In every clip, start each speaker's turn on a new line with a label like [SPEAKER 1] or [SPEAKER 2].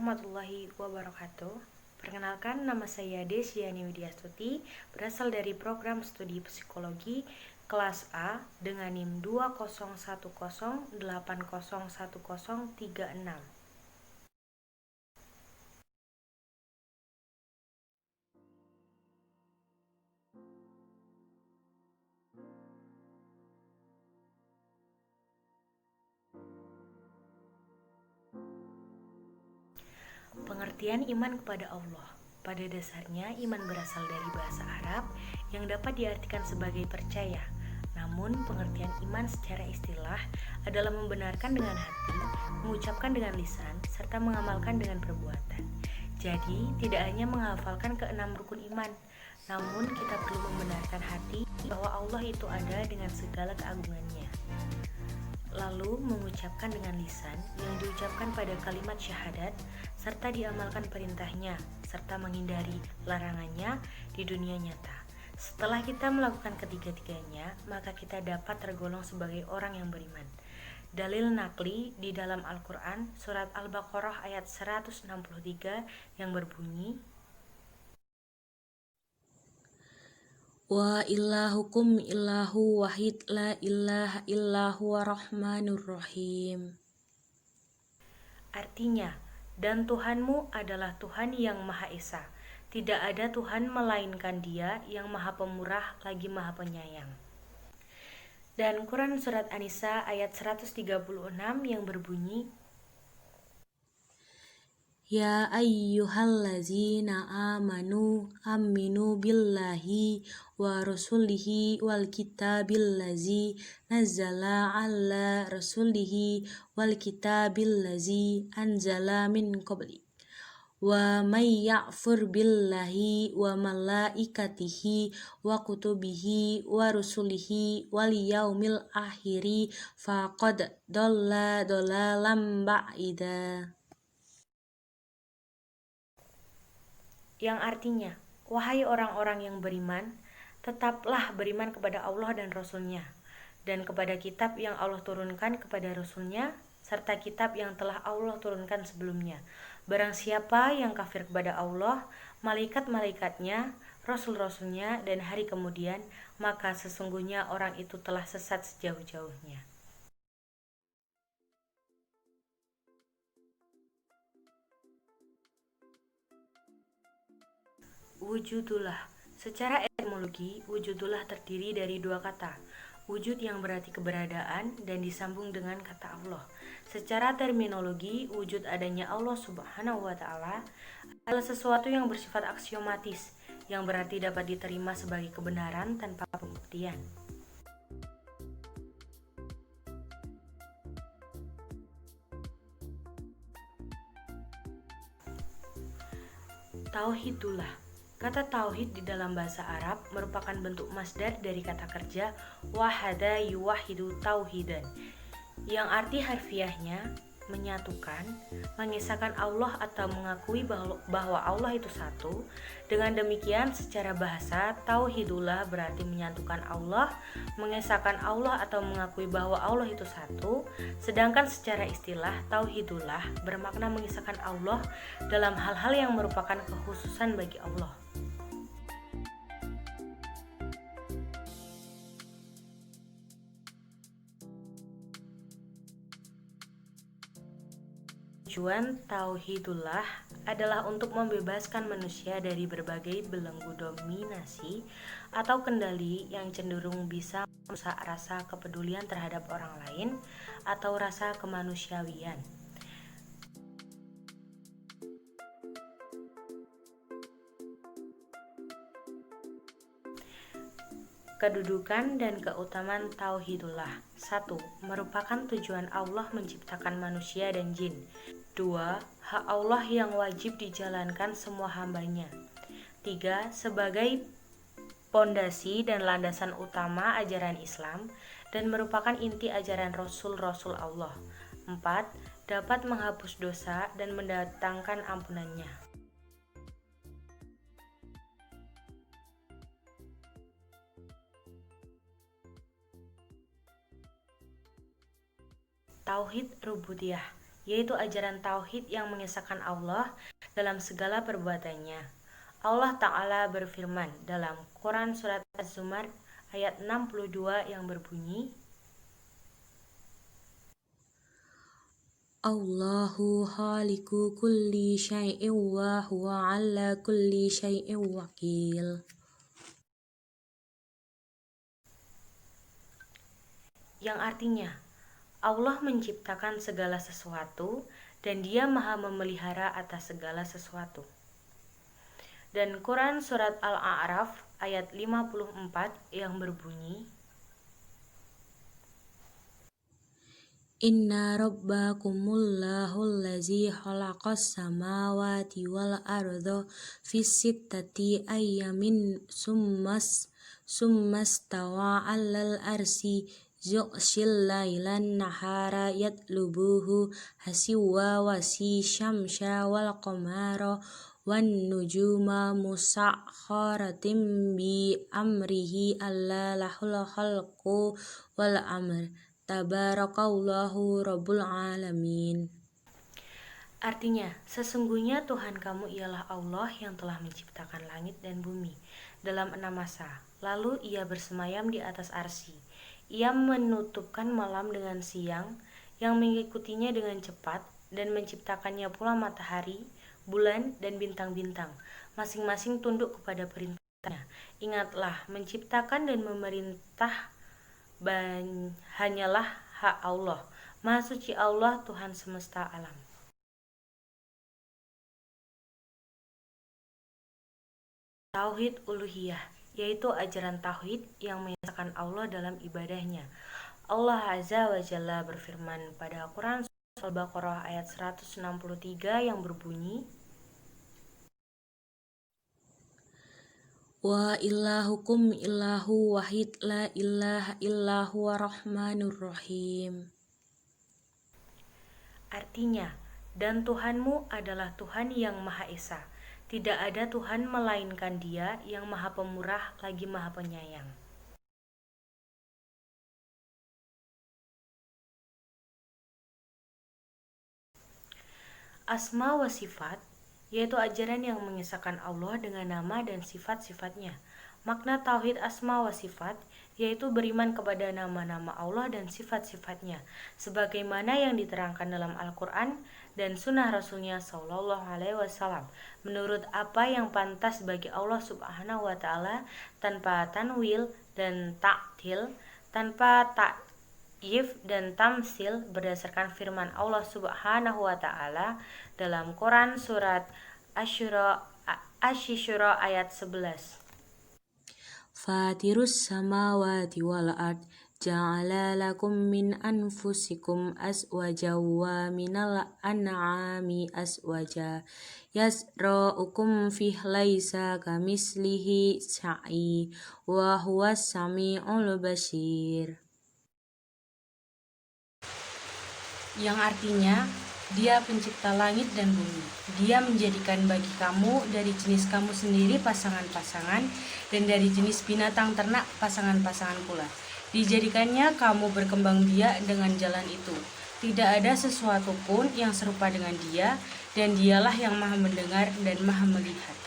[SPEAKER 1] warahmatullahi wabarakatuh. Perkenalkan, nama saya Desiani Widyastuti, berasal dari program studi psikologi kelas A dengan NIM 2010801036. Pengertian iman kepada Allah. Pada dasarnya, iman berasal dari bahasa Arab yang dapat diartikan sebagai percaya. Namun, pengertian iman secara istilah adalah membenarkan dengan hati, mengucapkan dengan lisan, serta mengamalkan dengan perbuatan. Jadi, tidak hanya menghafalkan keenam rukun iman, namun kita perlu membenarkan hati bahwa Allah itu ada dengan segala keagungannya. Lalu mengucapkan dengan lisan yang diucapkan pada kalimat syahadat, serta diamalkan perintahnya, serta menghindari larangannya di dunia nyata. Setelah kita melakukan ketiga-tiganya, maka kita dapat tergolong sebagai orang yang beriman. Dalil nakli di dalam Al-Quran, surat Al-Baqarah ayat 163 yang berbunyi,
[SPEAKER 2] Wa ilahukum ilahu wahid la ilaha illahu rahmanur rahim.
[SPEAKER 1] Artinya, dan Tuhanmu adalah Tuhan yang Maha Esa. Tidak ada Tuhan melainkan Dia yang Maha Pemurah lagi Maha Penyayang. Dan Quran surat An-Nisa ayat 136 yang berbunyi,
[SPEAKER 2] Ya ayyuhallazina amanu aminu billahi wa rasulihi wal kitabillazi nazzala ala rasulihi wal kitabillazi anzala min qabli. Wa may ya'fur billahi wa malaikatihi wa kutubihi wa rusulihi wal yaumil akhiri faqad dhalla dhalalan ba'ida.
[SPEAKER 1] yang artinya, wahai orang-orang yang beriman, tetaplah beriman kepada Allah dan Rasul-Nya, dan kepada kitab yang Allah turunkan kepada Rasul-Nya, serta kitab yang telah Allah turunkan sebelumnya. Barang siapa yang kafir kepada Allah, malaikat-malaikatnya, Rasul-Rasulnya, dan hari kemudian, maka sesungguhnya orang itu telah sesat sejauh-jauhnya. Wujudullah. Secara etimologi, wujudullah terdiri dari dua kata. Wujud yang berarti keberadaan dan disambung dengan kata Allah. Secara terminologi, wujud adanya Allah Subhanahu wa Ta'ala adalah sesuatu yang bersifat aksiomatis, yang berarti dapat diterima sebagai kebenaran tanpa pembuktian. Tauhidullah. Kata tauhid di dalam bahasa Arab merupakan bentuk masdar dari kata kerja wahada yuwahidu tauhidan, yang arti harfiahnya menyatukan, mengisahkan Allah atau mengakui bahwa Allah itu satu. Dengan demikian, secara bahasa, tauhidullah berarti menyatukan Allah, mengisahkan Allah atau mengakui bahwa Allah itu satu. Sedangkan secara istilah, tauhidullah bermakna mengisahkan Allah dalam hal-hal yang merupakan kekhususan bagi Allah. Tujuan tauhidullah adalah untuk membebaskan manusia dari berbagai belenggu dominasi atau kendali yang cenderung bisa merusak rasa kepedulian terhadap orang lain atau rasa kemanusiawian. Kedudukan dan keutamaan tauhidullah. 1. Merupakan tujuan Allah menciptakan manusia dan jin. 2. Hak Allah yang wajib dijalankan semua hambanya. 3. Sebagai pondasi dan landasan utama ajaran Islam dan merupakan inti ajaran Rasul-Rasul Allah. 4. Dapat menghapus dosa dan mendatangkan ampunannya. Tauhid rububiyah. yaitu ajaran tauhid yang mengesahkan Allah dalam segala perbuatannya. Allah Ta'ala berfirman dalam Quran Surat Az-Zumar ayat 62 yang berbunyi,
[SPEAKER 2] Allahu khaliqu kulli syai'in wa huwa ala kulli syai'in wakil.
[SPEAKER 1] yang artinya Allah menciptakan segala sesuatu dan Dia Maha memelihara atas segala sesuatu. Dan Quran Surat Al-A'raf ayat 54 yang berbunyi,
[SPEAKER 2] Inna rabbakumullahu allazi khalaqas samawati wal arda fis sittati ayyamin summastawa 'alal arsi yughshil lailan nahara yatlubuhu hasiwa wasi syamsa wal qamara wan nujuma musakhkharatin bi amrihi alla lahul khalqu wal amr. Tabarakallahu Rabbul Alamin.
[SPEAKER 1] artinya, sesungguhnya Tuhan kamu ialah Allah yang telah menciptakan langit dan bumi dalam 6 masa. Lalu Ia bersemayam di atas arsy. Ia menutupkan malam dengan siang yang mengikutinya dengan cepat dan menciptakannya pula matahari, bulan, dan bintang-bintang. Masing-masing tunduk kepada perintahnya. Ingatlah, menciptakan dan memerintah hanyalah hak Allah. Maha suci Allah, Tuhan semesta alam. Tauhid uluhiyah, yaitu ajaran tauhid yang mengesahkan Allah dalam ibadahnya. Allah Azza wa Jalla berfirman pada Quran Surah Al-Baqarah ayat 163 yang berbunyi,
[SPEAKER 2] Wa ilahukum ilahu wahid la ilaha illahu rahmanur rahim.
[SPEAKER 1] artinya, dan Tuhanmu adalah Tuhan yang Maha Esa. Tidak ada Tuhan melainkan Dia yang Maha Pemurah lagi Maha Penyayang. Asma wa sifat, yaitu ajaran yang mengesahkan Allah dengan nama dan sifat-sifatnya. Makna tauhid asma wa sifat, yaitu beriman kepada nama-nama Allah dan sifat-sifatnya, sebagaimana yang diterangkan dalam Al-Quran dan sunnah Rasulnya Sallallahu Alaihi Wasallam, menurut apa yang pantas bagi Allah Subhanahu Wa Taala, tanpa tanwil dan ta'til, tanpa ta'yif dan tamsil, berdasarkan firman Allah Subhanahu Wa Taala dalam Quran Surat Asy-Syura ayat 11.
[SPEAKER 2] Fatirus samawati wal ard ja'ala lakum min anfusikum azwaja wa minal an'ami azwaja yasra'ukum fih laisa kamislihi syai wa huwas sami'ul basir.
[SPEAKER 1] Yang artinya, Dia pencipta langit dan bumi. Dia menjadikan bagi kamu dari jenis kamu sendiri pasangan-pasangan dan dari jenis binatang ternak pasangan-pasangan pula. Dijadikannya kamu berkembang biak dengan jalan itu. Tidak ada sesuatu pun yang serupa dengan Dia, dan Dialah yang Maha mendengar dan Maha melihat.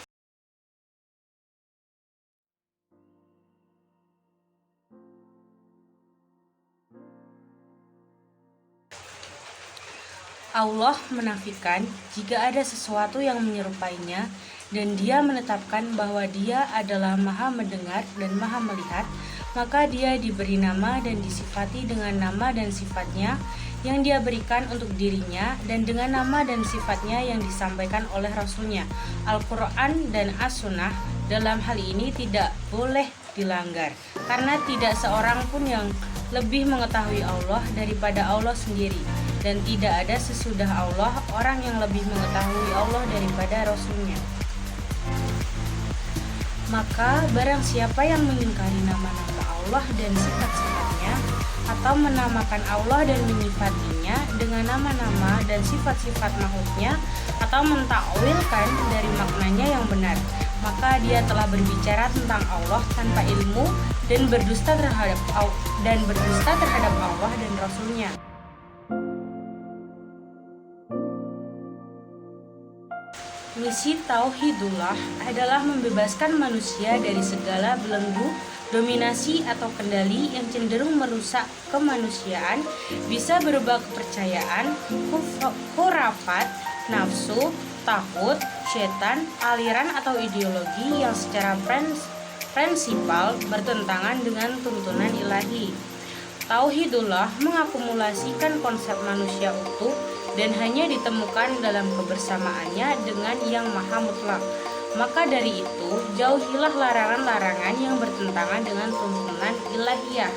[SPEAKER 1] Allah menafikan jika ada sesuatu yang menyerupainya, dan Dia menetapkan bahwa Dia adalah Maha mendengar dan Maha melihat, maka Dia diberi nama dan disifati dengan nama dan sifatnya yang Dia berikan untuk dirinya dan dengan nama dan sifatnya yang disampaikan oleh Rasulnya. Al-Quran dan As-Sunnah dalam hal ini tidak boleh dilanggar, karena tidak seorang pun yang lebih mengetahui Allah daripada Allah sendiri, dan tidak ada sesudah Allah orang yang lebih mengetahui Allah daripada Rasulnya. Maka barang siapa yang mengingkari nama-nama Allah dan sifat-sifatnya, atau menamakan Allah dan menyifatinya dengan nama-nama dan sifat-sifat makhluknya, atau mentakwilkan dari maknanya yang benar, maka dia telah berbicara tentang Allah tanpa ilmu dan berdusta terhadap Allah dan Rasulnya.
[SPEAKER 2] Misi Tauhidullah adalah membebaskan manusia dari segala belenggu, dominasi atau kendali yang cenderung merusak kemanusiaan, bisa berupa kepercayaan, khurafat, nafsu, takut, setan, aliran atau ideologi yang secara prinsipal bertentangan dengan tuntunan ilahi. Tauhidullah mengakumulasikan konsep manusia utuh dan hanya ditemukan dalam kebersamaannya dengan yang maha mutlak. Maka dari itu, jauhilah larangan-larangan yang bertentangan dengan tuntunan ilahiyah.